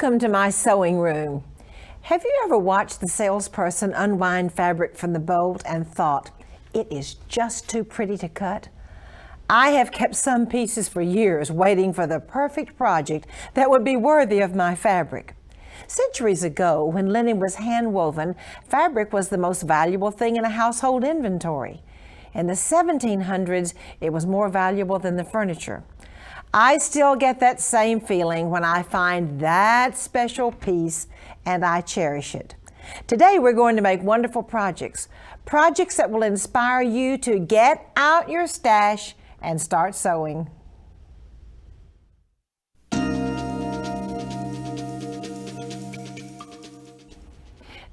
Welcome to my sewing room. Have you ever watched the salesperson unwind fabric from the bolt and thought, it is just too pretty to cut? I have kept some pieces for years waiting for the perfect project that would be worthy of my fabric. Centuries ago, when linen was hand-woven, fabric was the most valuable thing in a household inventory. In the 1700s, it was more valuable than the furniture. I still get that same feeling when I find that special piece, and I cherish it. Today we're going to make wonderful projects that will inspire you to get out your stash and start sewing.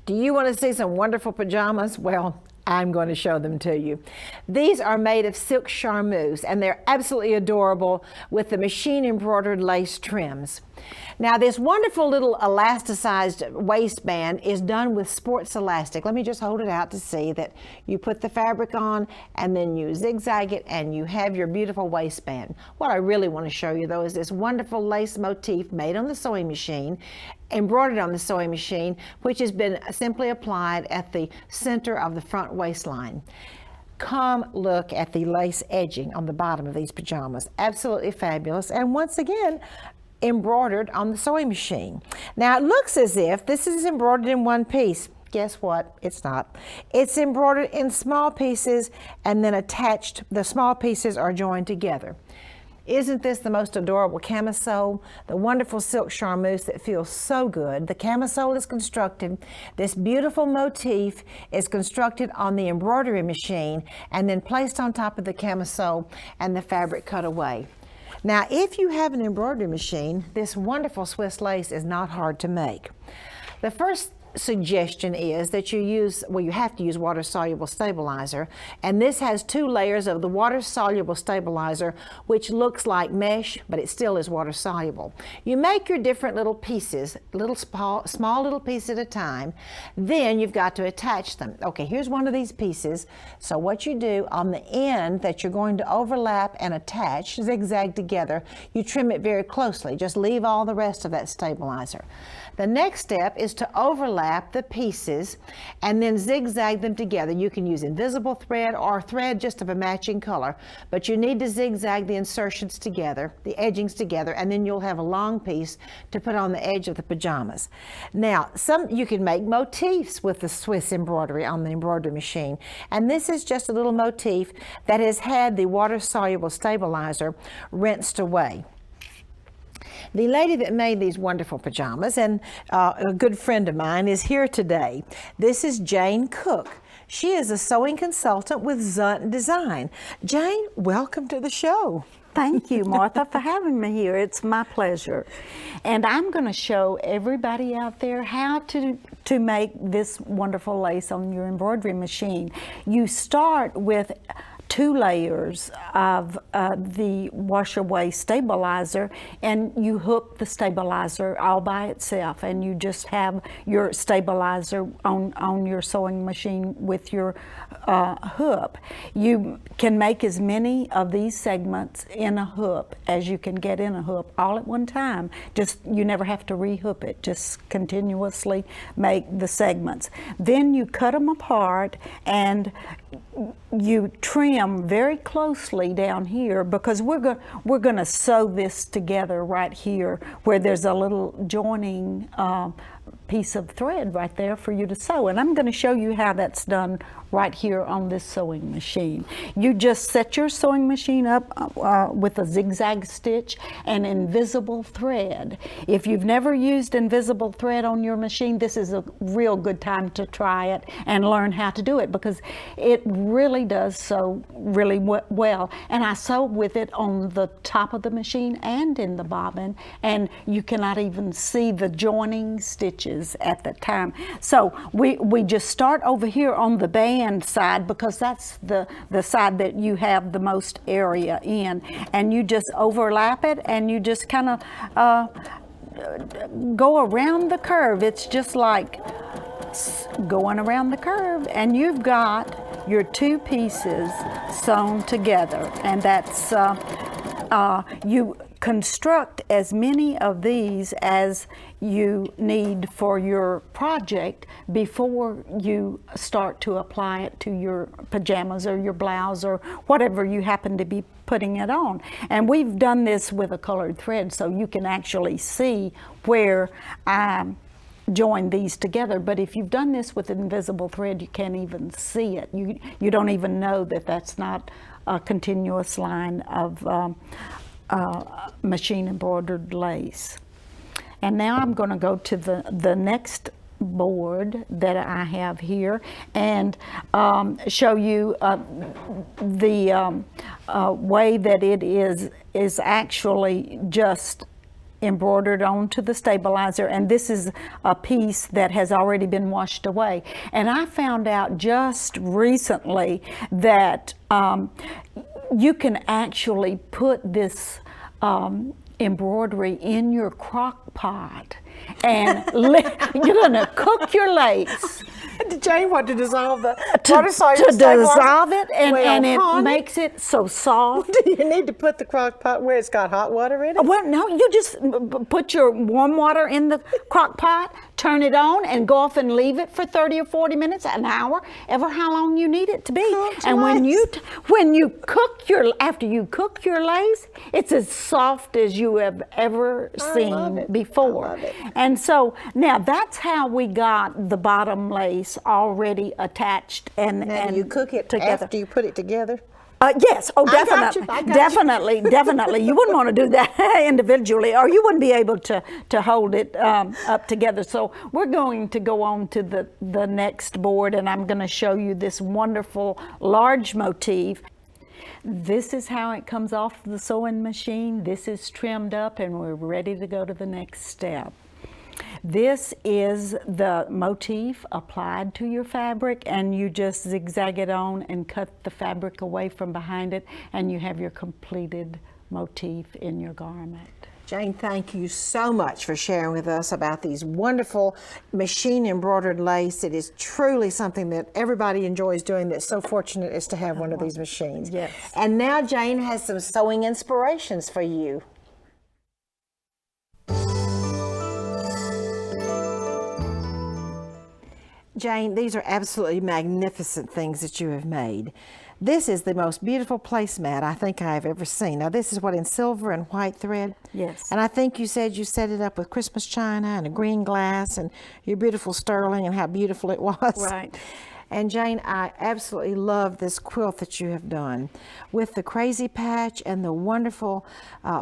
Do you want to see some wonderful pajamas? Well, I'm going to show them to you. These are made of silk charmeuse, and they're absolutely adorable with the machine embroidered lace trims. Now, this wonderful little elasticized waistband is done with sports elastic. Let me just hold it out to see that you put the fabric on and then you zigzag it and you have your beautiful waistband. What I really want to show you though is this wonderful lace motif made on the sewing machine, embroidered on the sewing machine, which has been simply applied at the center of the front waistline. Come look at the lace edging on the bottom of these pajamas. Absolutely fabulous. And once again, embroidered on the sewing machine. Now it looks as if this is embroidered in one piece. Guess what? It's not. It's embroidered in small pieces and then attached. The small pieces are joined together. Isn't this the most adorable camisole? The wonderful silk charmeuse that feels so good. The camisole is constructed. This beautiful motif is constructed on the embroidery machine and then placed on top of the camisole and the fabric cut away. Now, if you have an embroidery machine, this wonderful Swiss lace is not hard to make. The first suggestion is that you have to use water-soluble stabilizer, and this has 2 layers of the water-soluble stabilizer, which looks like mesh, but it still is water-soluble. You make your different little pieces, small little pieces at a time, then you've got to attach them. Okay, here's one of these pieces. So what you do on the end that you're going to overlap and attach, zigzag together, you trim it very closely. Just leave all the rest of that stabilizer. The next step is to overlap the pieces and then zigzag them together. You can use invisible thread or thread just of a matching color, but you need to zigzag the insertions together, the edgings together, and then you'll have a long piece to put on the edge of the pajamas. Now, you can make motifs with the Swiss embroidery on the embroidery machine, and this is just a little motif that has had the water-soluble stabilizer rinsed away. The lady that made these wonderful pajamas, and a good friend of mine, is here today. This is Jane Cook. She is a sewing consultant with Zunt Design. Jane, welcome to the show. Thank you, Martha, for having me here. It's my pleasure. And I'm going to show everybody out there how to make this wonderful lace on your embroidery machine. You start with 2 layers of the wash-away stabilizer, and you hook the stabilizer all by itself, and you just have your stabilizer on your sewing machine with your hook. You can make as many of these segments in a hook as you can get in a hook all at one time. You never have to rehook it, just continuously make the segments. Then you cut them apart and you trim very closely down here, because we're going to sew this together right here where there's a little joining piece of thread right there for you to sew, and I'm going to show you how that's done right here on this sewing machine. You just set your sewing machine up with a zigzag stitch and invisible thread. If you've never used invisible thread on your machine, this is a real good time to try it and learn how to do it, because it really does sew really well. And I sew with it on the top of the machine and in the bobbin, and you cannot even see the joining stitches at the time. So we just start over here on the band side, because that's the side that you have the most area in, and you just overlap it and you just kind of go around the curve. It's just like going around the curve, and you've got your 2 pieces sewn together, and that's you construct as many of these as you need for your project before you start to apply it to your pajamas or your blouse or whatever you happen to be putting it on. And we've done this with a colored thread so you can actually see where I join these together. But if you've done this with invisible thread, you can't even see it. You don't even know that that's not a continuous line of machine embroidered lace. And now I'm going to go to the next board that I have here and show you the way that it is actually just embroidered onto the stabilizer, and this is a piece that has already been washed away. And I found out just recently that you can actually put this embroidery in your crock pot and you're going to cook your lace. Jane, what, to dissolve the to dissolve it, and it makes it so soft. Do you need to put the crock pot where it's got hot water in it? Well, no, you just put your warm water in the crock pot, turn it on, and go off and leave it for 30 or 40 minutes, an hour, ever how long you need it to be. And when you cook after you cook your lace, it's as soft as you have ever seen before. I love it. And so now that's how we got the bottom lace already attached and you cook it together. after you put it together? Yes, definitely, definitely. You wouldn't want to do that individually, or you wouldn't be able to hold it up together. So we're going to go on to the next board, and I'm going to show you this wonderful large motif. This is how it comes off the sewing machine. This is trimmed up, and we're ready to go to the next step. This is the motif applied to your fabric, and you just zigzag it on and cut the fabric away from behind it, and you have your completed motif in your garment. Jane, thank you so much for sharing with us about these wonderful machine embroidered lace. It is truly something that everybody enjoys doing, that's so fortunate as to have one of these machines. Yes. And now Jane has some sewing inspirations for you. Jane, these are absolutely magnificent things that you have made. This is the most beautiful placemat I think I have ever seen. Now this is what, in silver and white thread? Yes. And I think you said you set it up with Christmas china and a green glass and your beautiful sterling and how beautiful it was. Right. And Jane, I absolutely love this quilt that you have done with the crazy patch and the wonderful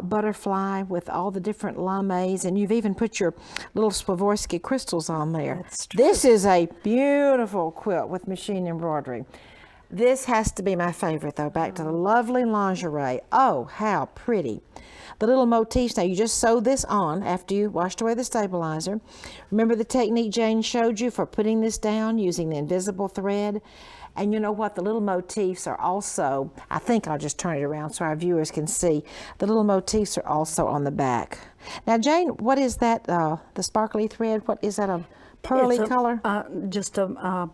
butterfly with all the different lames, and you've even put your little Swarovski crystals on there. That's true. This is a beautiful quilt with machine embroidery. This has to be my favorite though. Back to the lovely lingerie. Oh, how pretty. The little motifs, now you just sew this on after you washed away the stabilizer. Remember the technique Jane showed you for putting this down using the invisible thread? And you know what, the little motifs are also, I think I'll just turn it around so our viewers can see, the little motifs are also on the back. Now Jane, what is that, the sparkly thread, what is that, a pearly color? Just a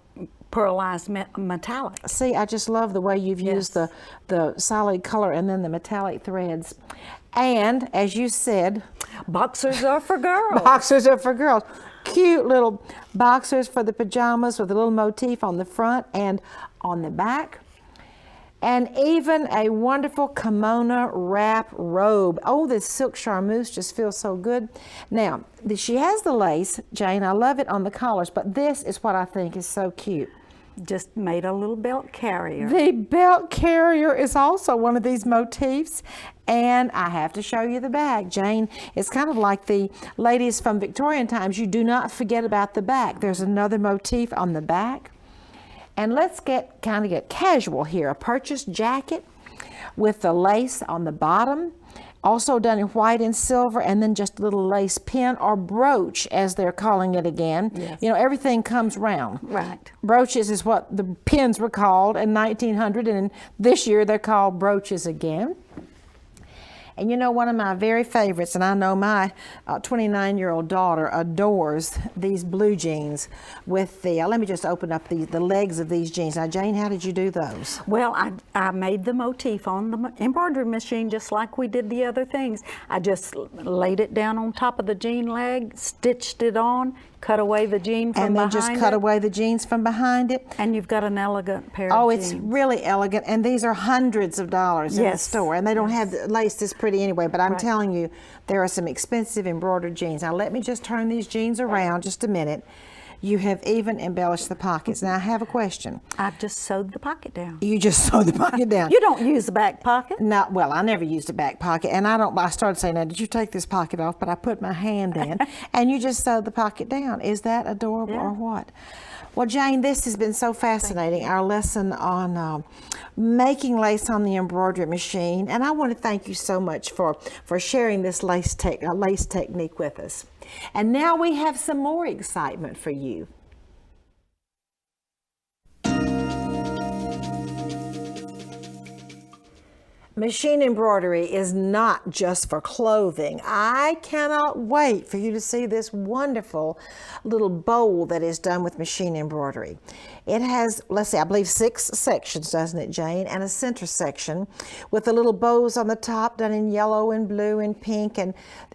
pearlized metallic. See, I just love the way you've used the solid color and then the metallic threads. And as you said, boxers are for girls. Boxers are for girls. Cute little boxers for the pajamas with a little motif on the front and on the back. And even a wonderful kimono wrap robe. Oh, this silk charmeuse just feels so good. Now, she has the lace, Jane. I love it on the collars, but this is what I think is so cute. Just made a little belt carrier. The belt carrier is also one of these motifs, and I have to show you the back. Jane, it's kind of like the ladies from Victorian times. You do not forget about the back. There's another motif on the back. And let's get casual here. A purchased jacket with the lace on the bottom, also done in white and silver, and then just a little lace pin or brooch, as they're calling it again. Yes. You know, everything comes round. Right. Brooches is what the pins were called in 1900, and this year they're called brooches again. And you know, one of my very favorites, and I know my 29-year-old daughter adores these blue jeans with the, let me just open up the legs of these jeans. Now, Jane, how did you do those? Well, I made the motif on the embroidery machine just like we did the other things. I just laid it down on top of the jean leg, stitched it on, cut away the jean from behind it. And then just cut away the jeans from behind it. And you've got an elegant pair of jeans. Oh, it's really elegant. And these are hundreds of dollars in the store. And they don't have the lace this pretty anyway. But I'm telling you, there are some expensive embroidered jeans. Now, let me just turn these jeans around just a minute. You have even embellished the pockets. Now, I have a question. I've just sewed the pocket down. You just sewed the pocket down. You don't use the back pocket? No, well, I never used a back pocket. And I started saying, now, did you take this pocket off? But I put my hand in. And you just sewed the pocket down. Is that adorable or what? Well, Jane, this has been so fascinating, our lesson on making lace on the embroidery machine. And I want to thank you so much for sharing this lace technique with us. And now we have some more excitement for you. Machine embroidery is not just for clothing. I cannot wait for you to see this wonderful little bowl that is done with machine embroidery. It has, let's see, I believe 6 sections, doesn't it, Jane? And a center section with the little bows on the top done in yellow and blue and pink. And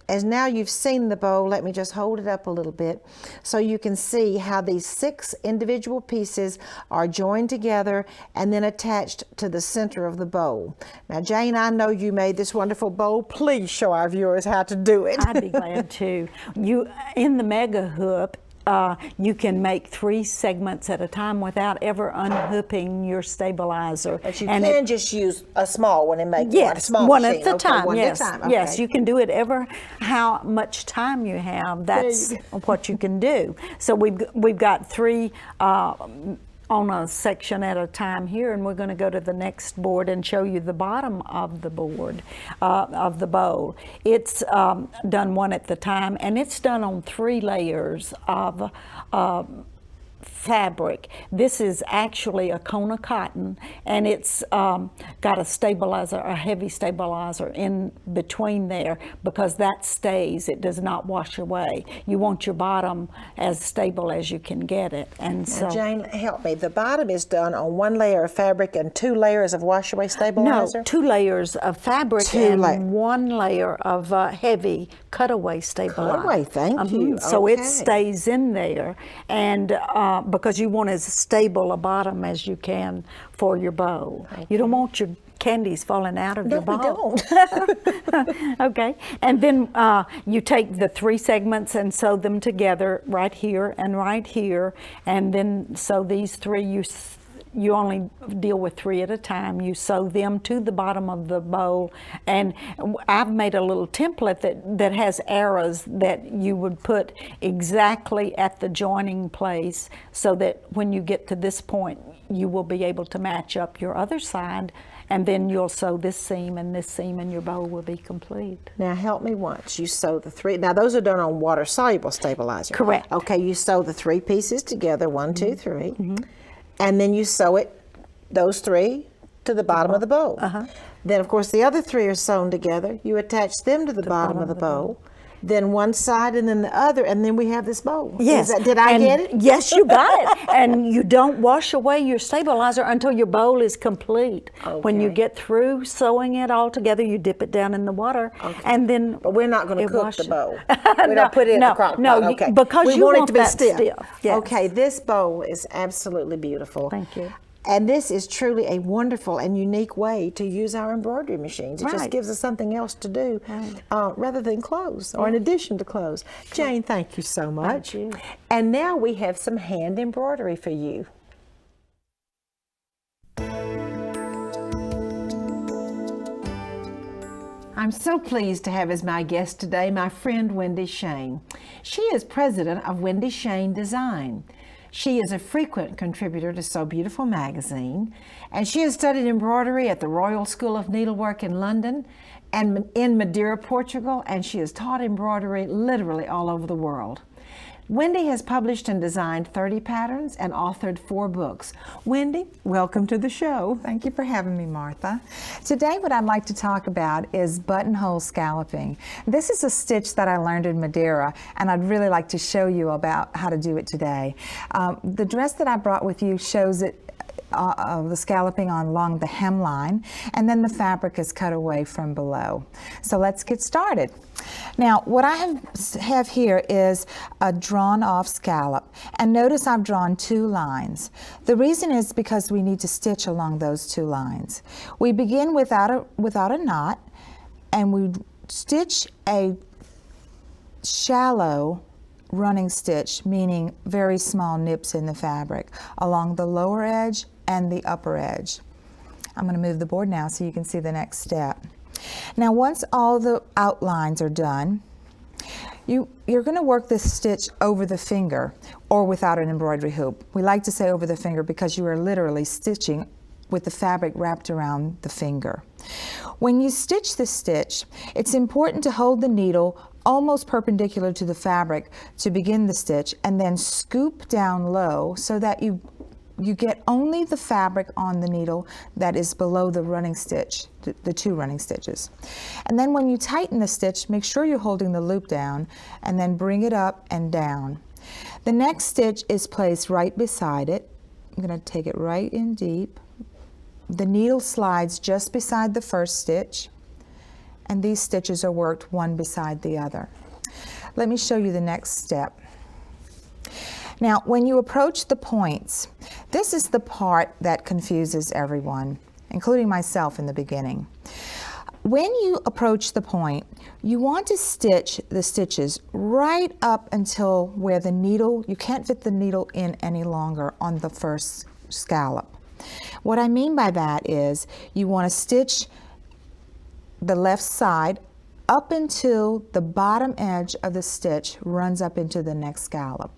as now you've seen the bow, let me just hold it up a little bit so you can see how these 6 individual pieces are joined together and then attached to the center of the bowl. Now, Jane, I know you made this wonderful bowl. Please show our viewers how to do it. I'd be glad to. In the mega hoop, you can make 3 segments at a time without ever unhooping your stabilizer. But you can just use a small one and make yes, one, a small one machine. at the time. One yes, at a time. Okay. Yes, you can do it ever how much time you have. That's what you can do. So we've got 3 on a section at a time here, and we're going to go to the next board and show you the bottom of the board, of the bowl. It's done one at the time, and it's done on 3 layers of fabric. This is actually a Kona cotton, and it's got a stabilizer, a heavy stabilizer in between there, because that stays. It does not wash away. You want your bottom as stable as you can get it. And so, now, Jane, help me. The bottom is done on 1 layer of fabric and 2 layers of wash away stabilizer? No, 2 layers of fabric and 1 layer of heavy cutaway stabilizer. Cutaway, thank you. So it stays in there, and because you want as stable a bottom as you can for your bowl. Okay. You don't want your candies falling out of your bowl. No, we don't. Okay, and then you take the 3 segments and sew them together right here and right here, and then sew these 3. You only deal with 3 at a time. You sew them to the bottom of the bowl, and I've made a little template that has arrows that you would put exactly at the joining place, so that when you get to this point, you will be able to match up your other side, and then you'll sew this seam, and your bowl will be complete. Now help me once. You sew the 3. Now those are done on water-soluble stabilizer. Correct. Okay, you sew the 3 pieces together, 1, 2, 3. And then you sew those 3 to the bottom of the bowl. Then, of course, the other 3 are sewn together. You attach them to the bottom of the bowl. Then one side and then the other, and then we have this bowl. Yes. Did I get it? Yes, you got it. And you don't wash away your stabilizer until your bowl is complete. Okay. When you get through sewing it all together, you dip it down in the water, and then. But we're not going to cook the bowl. We don't put it in the crock pot. No, okay. Because we you want want it to be that stiff. Yes. Okay, this bowl is absolutely beautiful. Thank you. And this is truly a wonderful and unique way to use our embroidery machines. It just gives us something else to do rather than clothes, or in addition to clothes. Jane, thank you so much. Thank you. And now we have some hand embroidery for you. I'm so pleased to have as my guest today my friend Wendy Schoen. She is president of Wendy Schoen Design. She is a frequent contributor to So Beautiful magazine, and she has studied embroidery at the Royal School of Needlework in London and in Madeira, Portugal, and she has taught embroidery literally all over the world. Wendy has published and designed 30 patterns and authored 4 books. Wendy, welcome to the show. Thank you for having me, Martha. Today what I'd like to talk about is buttonhole scalloping. This is a stitch that I learned in Madeira, and I'd really like to show you about how to do it today. The dress that I brought with you shows it the scalloping along the hemline, and then the fabric is cut away from below. So let's get started. Now what I have here is a drawn off scallop, and notice I've drawn 2 lines. The reason is because we need to stitch along those 2 lines. We begin without a knot, and we stitch a shallow running stitch, meaning very small nips in the fabric, along the lower edge and the upper edge. I'm going to move the board now so you can see the next step. Now once all the outlines are done, you're going to work this stitch over the finger or without an embroidery hoop. We like to say over the finger because you are literally stitching with the fabric wrapped around the finger. When you stitch this stitch, it's important to hold the needle almost perpendicular to the fabric to begin the stitch, and then scoop down low so that you get only the fabric on the needle that is below the running stitch, the 2 running stitches. And then when you tighten the stitch, make sure you're holding the loop down, and then bring it up and down. The next stitch is placed right beside it. I'm going to take it right in deep. The needle slides just beside the first stitch, and these stitches are worked one beside the other. Let me show you the next step. Now, when you approach the points, this is the part that confuses everyone, including myself in the beginning. When you approach the point, you want to stitch the stitches right up until where the needle, you can't fit the needle in any longer on the first scallop. What I mean by that is you want to stitch the left side up until the bottom edge of the stitch runs up into the next scallop.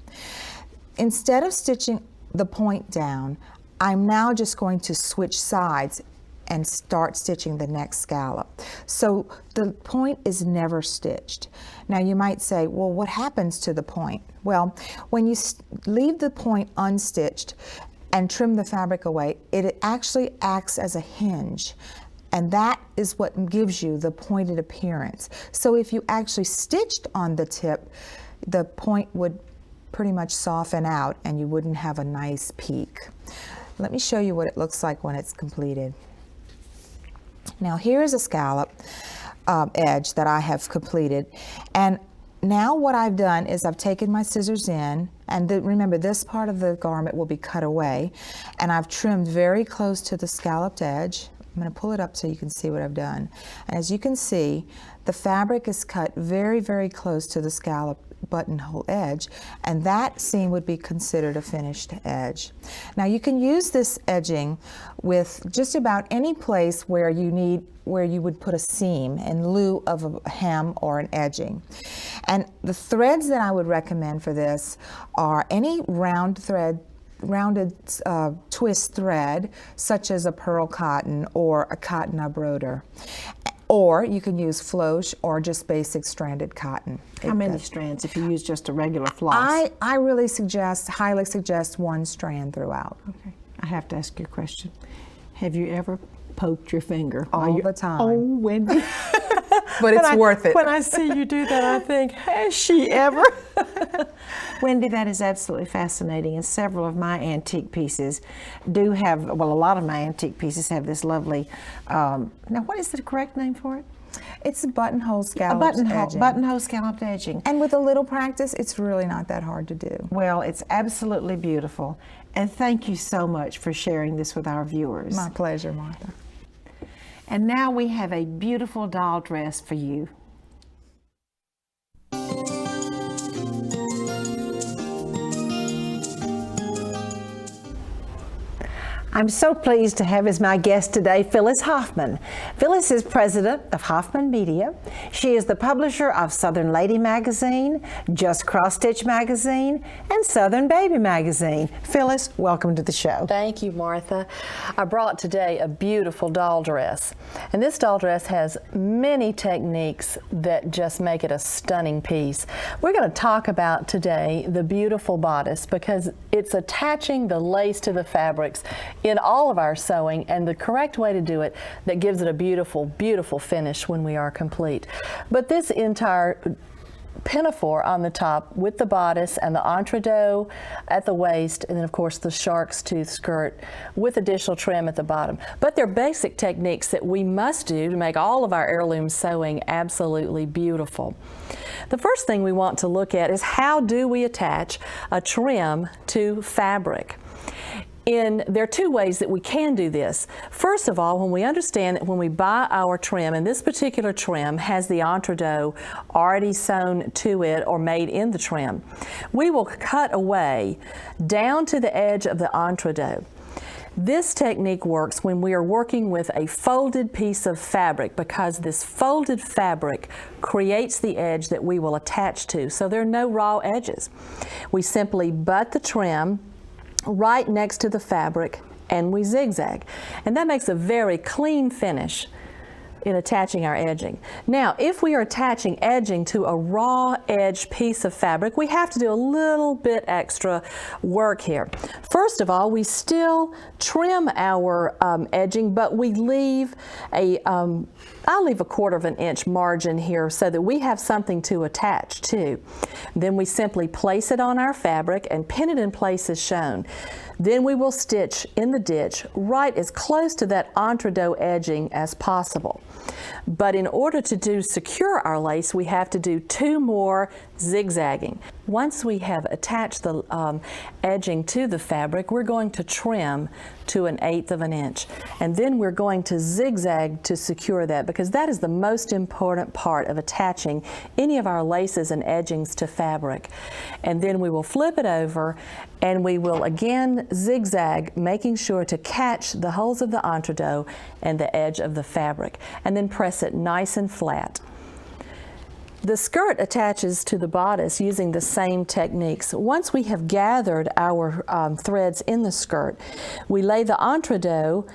Instead of stitching the point down, I'm now just going to switch sides and start stitching the next scallop. So the point is never stitched. Now you might say, well, what happens to the point? Well, when you leave the point unstitched and trim the fabric away, it actually acts as a hinge. And that is what gives you the pointed appearance. So if you actually stitched on the tip, the point would pretty much soften out and you wouldn't have a nice peak. Let me show you what it looks like when it's completed. Now here's a scallop edge that I have completed, and now what I've done is I've taken my scissors in, and remember this part of the garment will be cut away, and I've trimmed very close to the scalloped edge. I'm going to pull it up so you can see what I've done. And as you can see, the fabric is cut very, very close to the scallop buttonhole edge, and that seam would be considered a finished edge. Now you can use this edging with just about any place where you would put a seam in lieu of a hem or an edging. And the threads that I would recommend for this are any rounded twist thread, such as a pearl cotton or a cotton embroider. Or you can use floche or just basic stranded cotton. How many strands if you use just a regular floss? I really highly suggest 1 strand throughout. Okay. I have to ask you a question. Have you ever poked your finger? All the time. Oh, Wendy. But it's worth it. When I see you do that, I think, has she ever? Wendy, that is absolutely fascinating. And several of my antique pieces do have, well, a lot of my antique pieces have this lovely, now what is the correct name for it? It's a buttonhole scalloped edging. Buttonhole scalloped edging. And with a little practice, it's really not that hard to do. Well, it's absolutely beautiful. And thank you so much for sharing this with our viewers. My pleasure, Martha. And now we have a beautiful doll dress for you. I'm so pleased to have as my guest today Phyllis Hoffman. Phyllis is president of Hoffman Media. She is the publisher of Southern Lady Magazine, Just Cross Stitch Magazine, and Southern Baby Magazine. Phyllis, welcome to the show. Thank you, Martha. I brought today a beautiful doll dress. And this doll dress has many techniques that just make it a stunning piece. We're going to talk about today the beautiful bodice because it's attaching the lace to the fabrics in all of our sewing, and the correct way to do it that gives it a beautiful, beautiful finish when we are complete. But this entire pinafore on the top with the bodice and the entredeaux at the waist, and then of course the shark's tooth skirt with additional trim at the bottom. But they're basic techniques that we must do to make all of our heirloom sewing absolutely beautiful. The first thing we want to look at is how do we attach a trim to fabric? There are two ways that we can do this. First of all, when we understand that when we buy our trim, and this particular trim has the entredeaux already sewn to it or made in the trim, we will cut away down to the edge of the entredeaux. This technique works when we are working with a folded piece of fabric because this folded fabric creates the edge that we will attach to, so there are no raw edges. We simply butt the trim right next to the fabric and we zigzag, and that makes a very clean finish in attaching our edging. Now, if we are attaching edging to a raw edge piece of fabric, we have to do a little bit extra work here. First of all, we still trim our edging, but we leave I'll leave a 1/4 of an inch margin here so that we have something to attach to. Then we simply place it on our fabric and pin it in place as shown. Then we will stitch in the ditch right as close to that entredeaux edging as possible. But in order to secure our lace, we have to do 2 more zigzagging. Once we have attached the edging to the fabric, we're going to trim to 1/8 of an inch. And then we're going to zigzag to secure that because that is the most important part of attaching any of our laces and edgings to fabric. And then we will flip it over and we will again zigzag, making sure to catch the holes of the entredeaux and the edge of the fabric, and then press it nice and flat. The skirt attaches to the bodice using the same techniques. Once we have gathered our threads in the skirt, we lay the entredeaux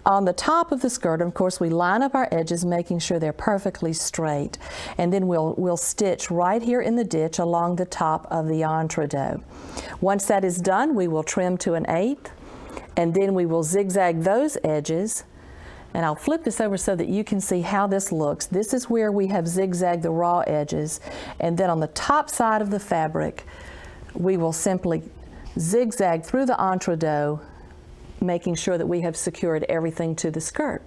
on the top of the skirt, and of course we line up our edges making sure they're perfectly straight, and then we'll stitch right here in the ditch along the top of the entredeaux. Once that is done, we will trim to 1/8, and then we will zigzag those edges. And I'll flip this over so that you can see how this looks. This is where we have zigzagged the raw edges, and then on the top side of the fabric we will simply zigzag through the entredeaux, making sure that we have secured everything to the skirt.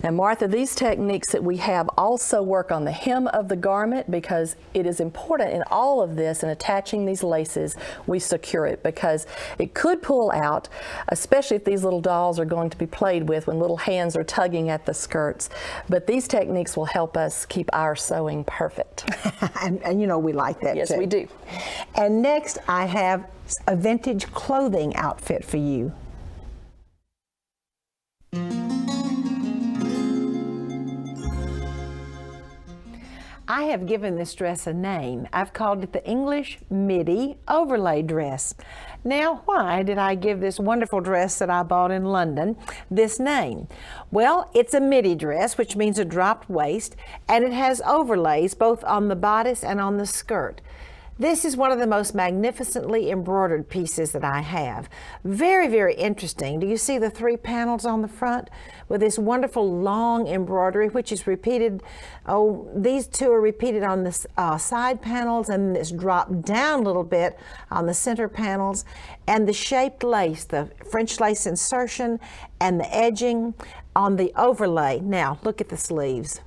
Now, Martha, these techniques that we have also work on the hem of the garment because it is important in all of this, in attaching these laces, we secure it because it could pull out, especially if these little dolls are going to be played with when little hands are tugging at the skirts. But these techniques will help us keep our sewing perfect. and you know we like that Yes, too. we do. And next I have a vintage clothing outfit for you. I have given this dress a name. I've called it the English Midi Overlay Dress. Now, why did I give this wonderful dress that I bought in London this name? Well, it's a midi dress, which means a dropped waist, and it has overlays both on the bodice and on the skirt. This is one of the most magnificently embroidered pieces that I have. Very, very interesting. Do you see the 3 panels on the front with this wonderful long embroidery, which is repeated? Oh, these 2 are repeated on the side panels, and it's dropped down a little bit on the center panels. And the shaped lace, the French lace insertion, and the edging on the overlay. Now, look at the sleeves.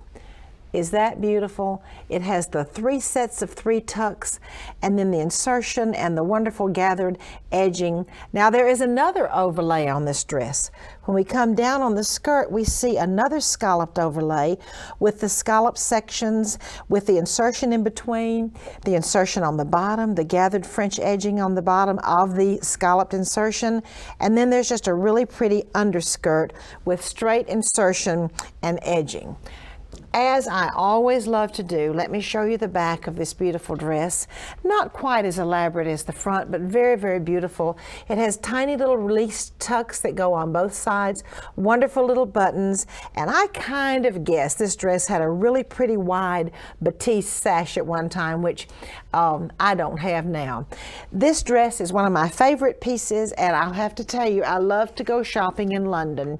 Is that beautiful? It has the 3 sets of 3 tucks, and then the insertion and the wonderful gathered edging. Now there is another overlay on this dress. When we come down on the skirt, we see another scalloped overlay with the scallop sections, with the insertion in between, the insertion on the bottom, the gathered French edging on the bottom of the scalloped insertion, and then there's just a really pretty underskirt with straight insertion and edging. As I always love to do, let me show you the back of this beautiful dress. Not quite as elaborate as the front, but very, very beautiful. It has tiny little release tucks that go on both sides, wonderful little buttons, and I kind of guess this dress had a really pretty wide batiste sash at one time, which I don't have now. This dress is one of my favorite pieces, and I'll have to tell you, I love to go shopping in London.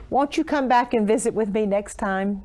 Won't you come back and visit with me next time?